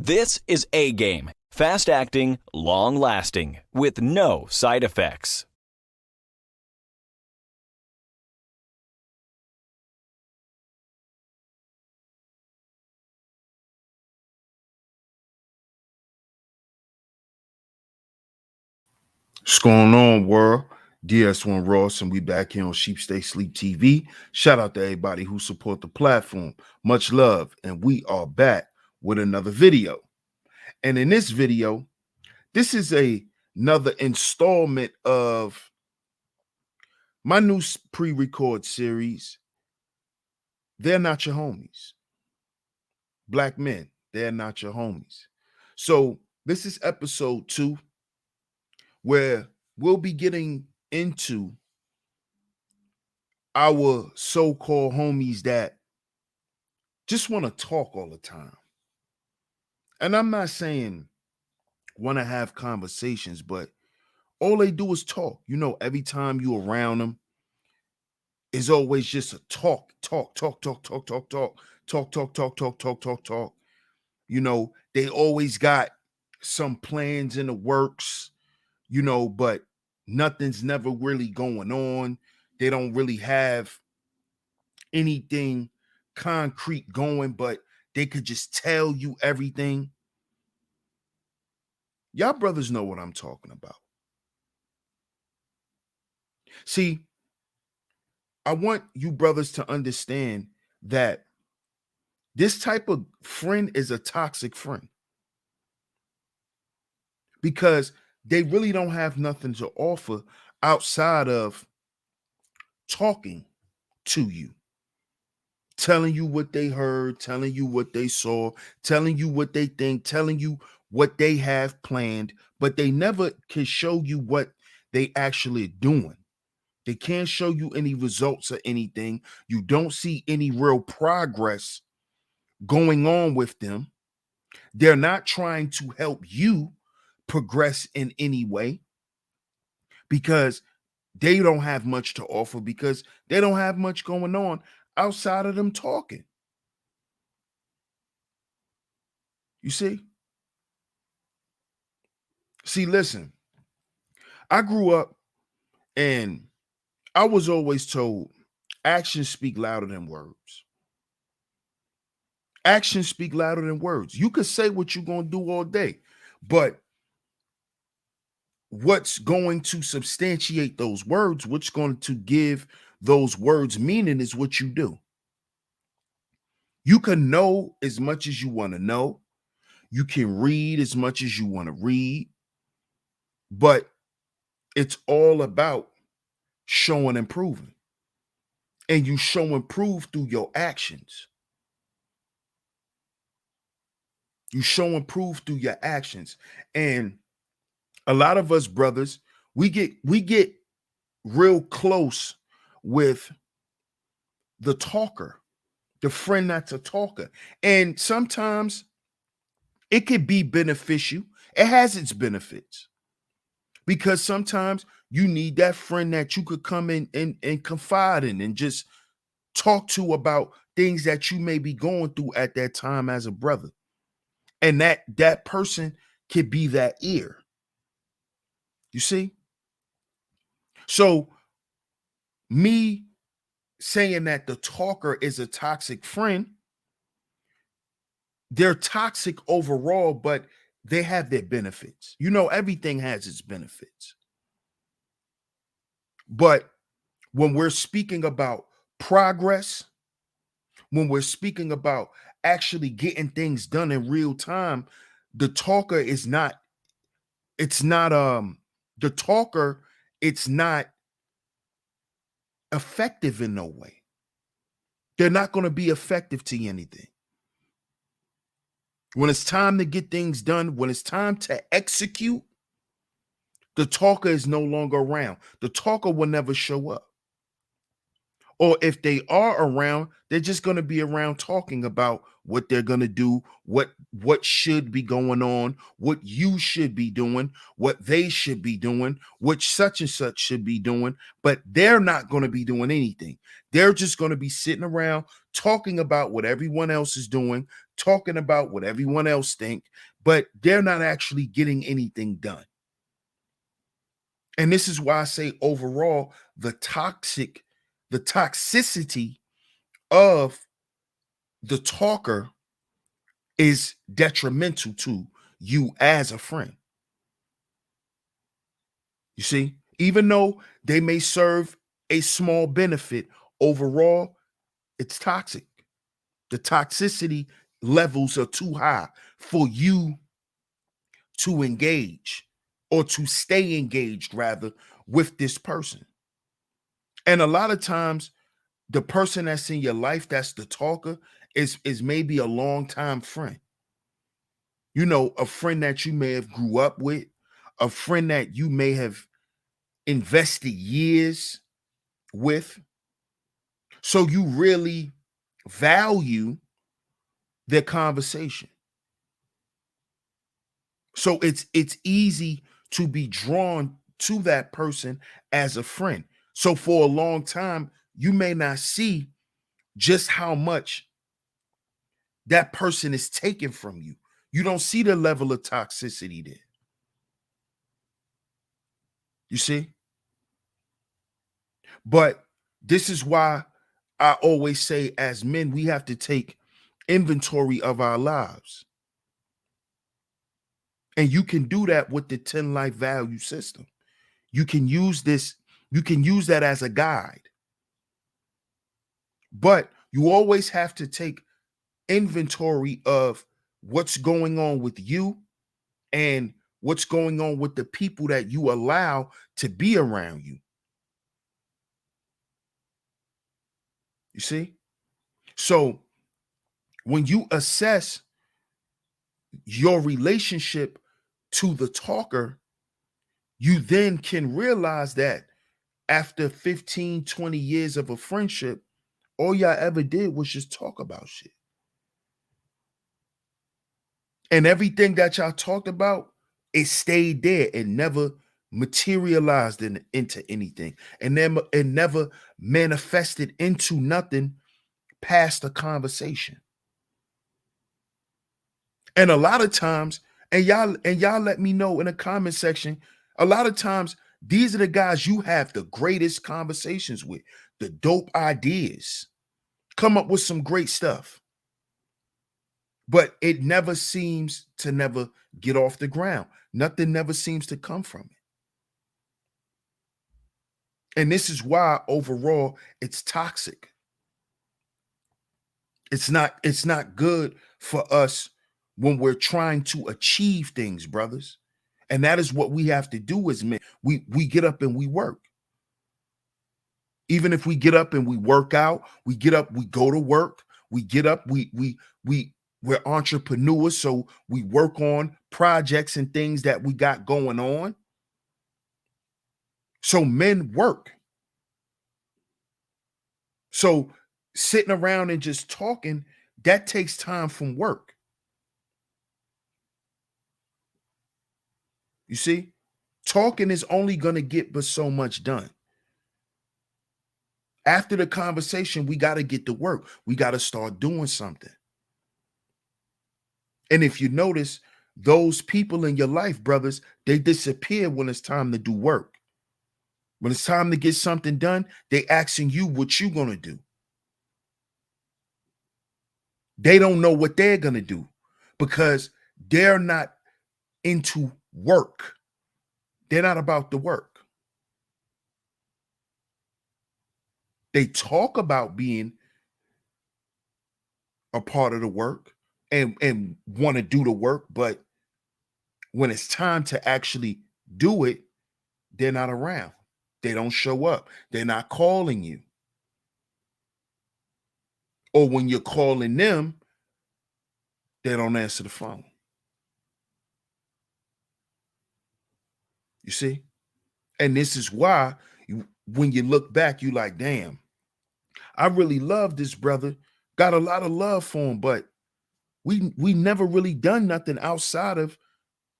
This is A-Game, fast-acting, long-lasting, with no side effects. What's going on, world? DS1 Ross, and we back here on Stay Sleep TV. Shout out to everybody who support the platform. Much love, and we are back with another video. And in this video, this is another installment of my new pre-record series. They're not your homies. Black men, they're not your homies. So this is episode 2, where we'll be getting into our so-called homies that just want to talk all the time. And I'm not saying want to have conversations, but all they do is talk. You know, every time you around them, it's always just a talk. You know, they always got some plans in the works, you know, but nothing's never really going on. They don't really have anything concrete going, but they could just tell you everything. Y'all brothers know what I'm talking about. See, I want you brothers to understand that this type of friend is a toxic friend, because they really don't have nothing to offer outside of talking to you, telling you what they heard, telling you what they saw, telling you what they think, telling you what they have planned, but they never can show you what they actually doing. They can't show you any results or anything. You don't see any real progress going on with them. They're not trying to help you progress in any way, because they don't have much to offer, because they don't have much going on outside of them talking. You see? See, listen, I grew up and I was always told actions speak louder than words. Actions speak louder than words. You could say what you're going to do all day, but what's going to substantiate those words, what's going to give those words meaning, is what you do. You can know as much as you want to know. You can read as much as you want to read, but it's all about showing and proving. And you show and prove through your actions. You show and prove through your actions. And a lot of us brothers, we get real close with the talker, the friend that's a talker. And sometimes it could be beneficial. It has its benefits, because sometimes you need that friend that you could come in and confide in and just talk to about things that you may be going through at that time as a brother. And that person could be that ear. You see? So me saying that the talker is a toxic friend, they're toxic overall, but they have their benefits. You know, everything has its benefits. But when we're speaking about progress, when we're speaking about actually getting things done in real time, the talker is not, it's not the talker, it's not effective in no way. They're not going to be effective to anything. When it's time to get things done, when it's time to execute, the talker is no longer around. The talker will never show up. Or if they are around, they're just going to be around talking about what they're going to do, what should be going on, what you should be doing, what they should be doing, which such and such should be doing, but they're not going to be doing anything. They're just going to be sitting around talking about what everyone else is doing, talking about what everyone else think, but they're not actually getting anything done. And this is why I say overall, the toxicity of the talker is detrimental to you as a friend. You see, even though they may serve a small benefit, overall, it's toxic. The toxicity levels are too high for you to engage or to stay engaged, rather, with this person. And a lot of times, the person that's in your life, that's the talker, is maybe a longtime friend. You know, a friend that you may have grew up with, a friend that you may have invested years with. So you really value their conversation. So it's easy to be drawn to that person as a friend. So for a long time, you may not see just how much that person is taking from you. You don't see the level of toxicity there. You see? But this is why I always say, as men, we have to take inventory of our lives. And you can do that with the 10 life value system. You can use this, you can use that as a guide. But you always have to take inventory of what's going on with you and what's going on with the people that you allow to be around you. You see? So when you assess your relationship to the talker, you then can realize that after 15, 20 years of a friendship, all y'all ever did was just talk about shit. And everything that y'all talked about, it stayed there and never materialized into anything. And then it never manifested into nothing past a conversation. And a lot of times, and y'all let me know in the comment section, a lot of times these are the guys you have the greatest conversations with, the dope ideas, come up with some great stuff. But it never seems to never get off the ground. Nothing never seems to come from it. And this is why overall it's toxic. It's not good for us when we're trying to achieve things, brothers. And that is what we have to do as men. We get up and we work. Even if we get up and we work out, we get up, we go to work, we get up, we're entrepreneurs, so we work on projects and things that we got going on. So men work. So sitting around and just talking, that takes time from work. You see, talking is only going to get but so much done. After the conversation, we got to get to work. We got to start doing something. And if you notice, those people in your life, brothers, they disappear when it's time to do work. When it's time to get something done, they asking you what you going to do. They don't know what they're going to do because they're not into work. They're not about the work. They talk about being a part of the work and want to do the work, but when it's time to actually do it, they're not around. They don't show up. They're not calling you. Or when you're calling them, they don't answer the phone. You see? And this is why when you look back, you like, damn, I really love this brother. Got a lot of love for him, but we never really done nothing outside of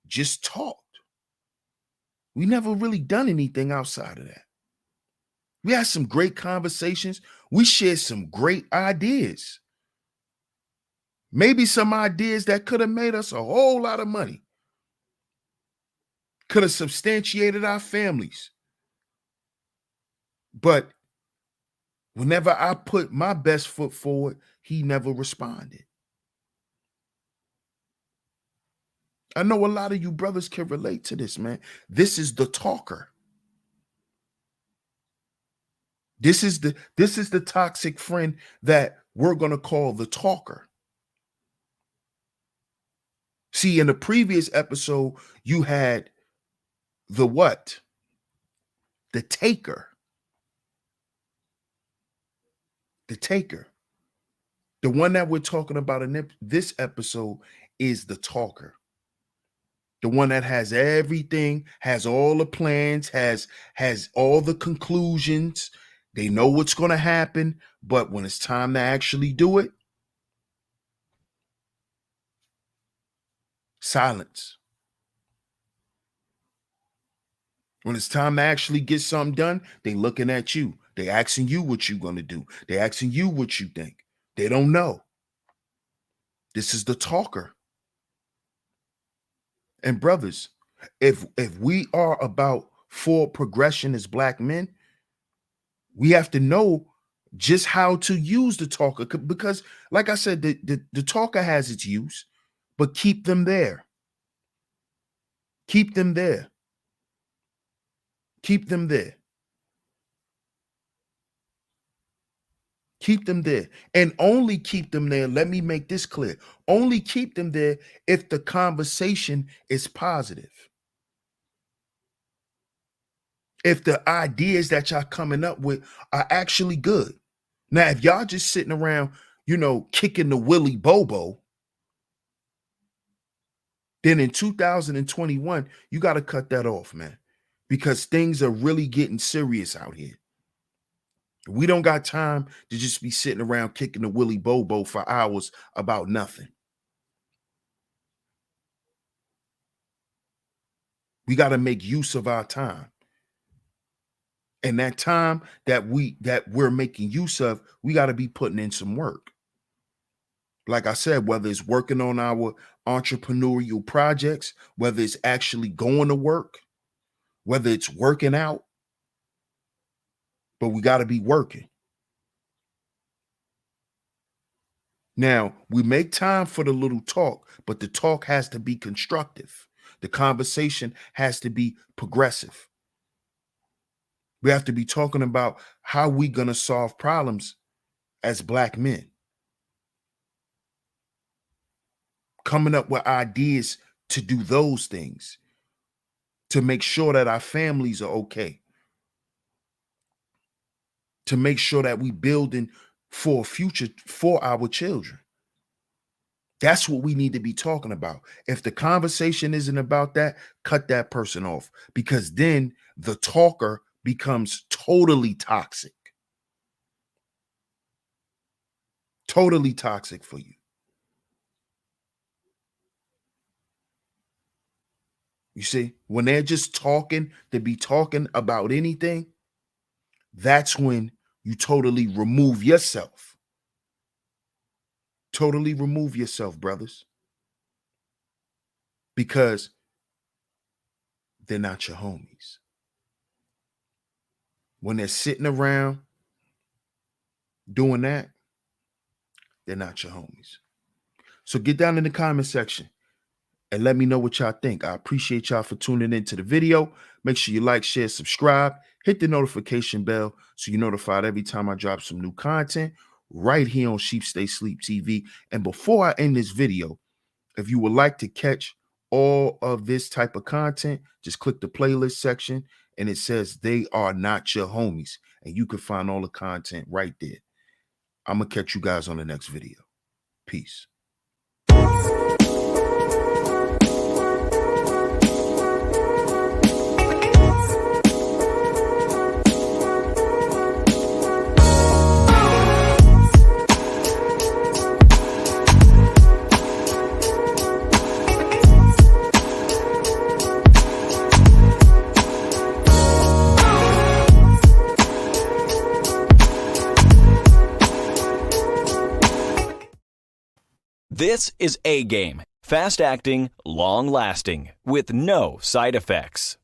just talked. We never really done anything outside of that. We had some great conversations. We shared some great ideas. Maybe some ideas that could have made us a whole lot of money, could have substantiated our families. But whenever I put my best foot forward, he never responded. I know a lot of you brothers can relate to this, man. This is the talker. This is the toxic friend that we're going to call the talker. See, in the previous episode, you had the what? The taker. The taker. The one that we're talking about in this episode is the talker. The one that has everything, has all the plans, has all the conclusions. They know what's going to happen, but when it's time to actually do it, silence. When it's time to actually get something done, they looking at you. They asking you what you going to do. They asking you what you think. They don't know. This is the talker. And brothers, if we are about forward progression as Black men, we have to know just how to use the talker, because like I said, the talker has its use, but keep them there. Keep them there. Keep them there. Keep them there. And only keep them there. Let me make this clear. Only keep them there if the conversation is positive. If the ideas that y'all coming up with are actually good. Now, if y'all just sitting around, kicking the willy bobo, then in 2021, you got to cut that off, man, because things are really getting serious out here. We don't got time to just be sitting around kicking the willy bobo for hours about nothing. We got to make use of our time. And that time that we're making use of, we got to be putting in some work. Like I said, whether it's working on our entrepreneurial projects, whether it's actually going to work, whether it's working out, but we got to be working. Now, we make time for the little talk, but the talk has to be constructive. The conversation has to be progressive. We have to be talking about how we're going to solve problems as Black men. Coming up with ideas to do those things, to make sure that our families are okay, to make sure that we building for a future for our children. That's what we need to be talking about. If the conversation isn't about that, cut that person off, because then the talker becomes totally toxic. Totally toxic for you. You see, when they're just talking to be talking about anything, that's when you totally remove yourself. Totally remove yourself, brothers. Because they're not your homies. When they're sitting around doing that, they're not your homies. So get down in the comment section and let me know what y'all think. I appreciate y'all for tuning into the video. Make sure you like, share, subscribe, hit the notification bell so you're notified every time I drop some new content right here on Sheep Stay Sleep TV. And before I end this video, if you would like to catch all of this type of content, just click the playlist section and it says They Are Not Your Homies. And you can find all the content right there. I'm going to catch you guys on the next video. Peace. This is A Game. Fast acting, long lasting, with no side effects.